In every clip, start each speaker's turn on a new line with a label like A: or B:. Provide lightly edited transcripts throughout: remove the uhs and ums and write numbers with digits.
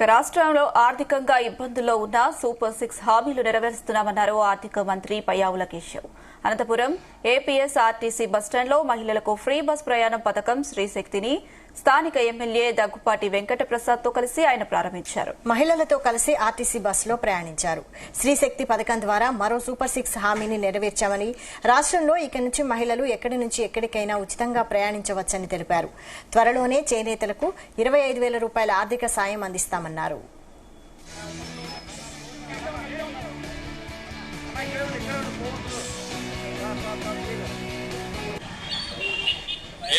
A: రాష్ట్రంలో ఆర్థికంగా ఇబ్బందుల్లో ఉన్న సూపర్ 6 హామీలు నెరవేరుస్తున్నామన్నారు ఆర్థిక మంత్రి పయ్యావుల కేశవ్. అనంతపురం ఏపీఎస్ ఆర్టీసీ బస్టాండ్లో మహిళలకు ఫ్రీ బస్ ప్రయాణం పథకం శ్రీశక్తిని స్థానిక ఎమ్మెల్యే దగ్గుపాటి వెంకటప్రసాద్ తో కలిసి ఆయన ప్రారంభించారు.
B: మహిళలతో కలిసి ఆర్టీసీ బస్సులో ప్రయాణించారు. శ్రీశక్తి పథకం ద్వారా మరో సూపర్ 6 హామీని నెరవేర్చామని, రాష్ట్రంలో ఇక నుంచి మహిళలు ఎక్కడి నుంచి ఎక్కడికైనా ఉచితంగా ప్రయాణించవచ్చని తెలిపారు. త్వరలోనే చేనేతలకు 25,000 రూపాయల ఆర్థిక సాయం అందిస్తామన్నారు.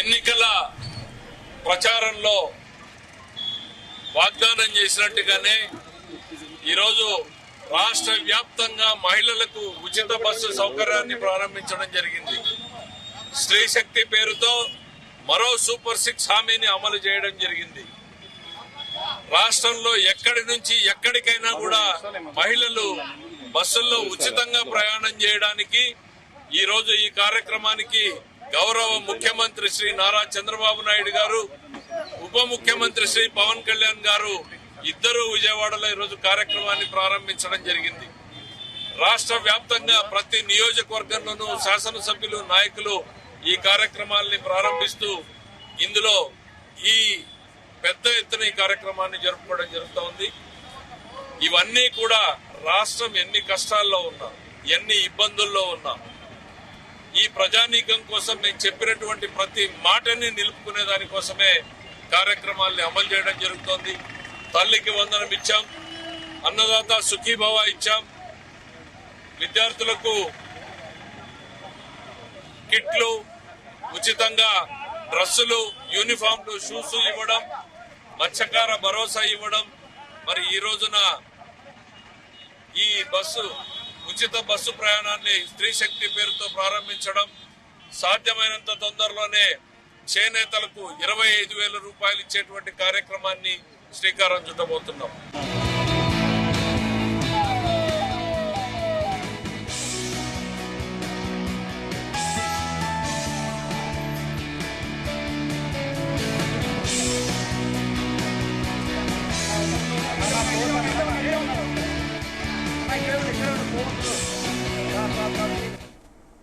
C: ఎన్నికల ప్రచారంలో వాగ్దానం చేసినట్టుగానే ఈరోజు రాష్ట్ర వ్యాప్తంగా మహిళలకు ఉచిత బస్సు సౌకర్యాన్ని ప్రారంభించడం జరిగింది. స్త్రీశక్తి పేరుతో మరో సూపర్ 6 హామీని అమలు చేయడం జరిగింది. రాష్ట్రంలో ఎక్కడి నుంచి ఎక్కడికైనా కూడా మహిళలు బస్సుల్లో ఉచితంగా ప్రయాణం చేయడానికి ఈరోజు ఈ కార్యక్రమానికి గౌరవ ముఖ్యమంత్రి శ్రీ నారా చంద్రబాబు నాయుడు గారు, ఉప ముఖ్యమంత్రి శ్రీ పవన్ కళ్యాణ్ గారు ఇద్దరు విజయవాడలో ఈరోజు కార్యక్రమాన్ని ప్రారంభించడం జరిగింది. రాష్ట్ర వ్యాప్తంగా ప్రతి నియోజకవర్గంలోనూ శాసనసభ్యులు, నాయకులు ఈ కార్యక్రమాల్ని ప్రారంభిస్తూ ఇందులో ఈ పెద్ద ఎత్తున ఈ కార్యక్రమాన్ని జరుపుకోవడం జరుగుతోంది. ఇవన్నీ కూడా రాష్ట్రం ఎన్ని కష్టాల్లో ఉన్నా, ఎన్ని ఇబ్బందుల్లో ఉన్నా ఈ ప్రజానీకం కోసం మేము చెప్పినటువంటి ప్రతి మాటని నిలుపుకునే దానికోసమే కార్యక్రమాల్ని అమలు చేయడం జరుగుతోంది. తల్లికి వందనం ఇచ్చాం, అన్నదాత సుఖీభవ ఇచ్చాం, విద్యార్థులకు కిట్లు, ఉచితంగా డ్రెస్సులు, యూనిఫామ్లు, షూస్ ఇవ్వడం, మత్స్యకార భరోసా ఇవ్వడం, మరి ఈ రోజున ఈ ఉచిత బస్సు ప్రయాణాన్ని స్త్రీశక్తి పేరుతో ప్రారంభించడం, సాధ్యమైనంత తొందరలోనే చేనేతలకు 25,000 రూపాయలు ఇచ్చేటువంటి కార్యక్రమాన్ని శ్రీకారం చుట్టబోతున్నాం.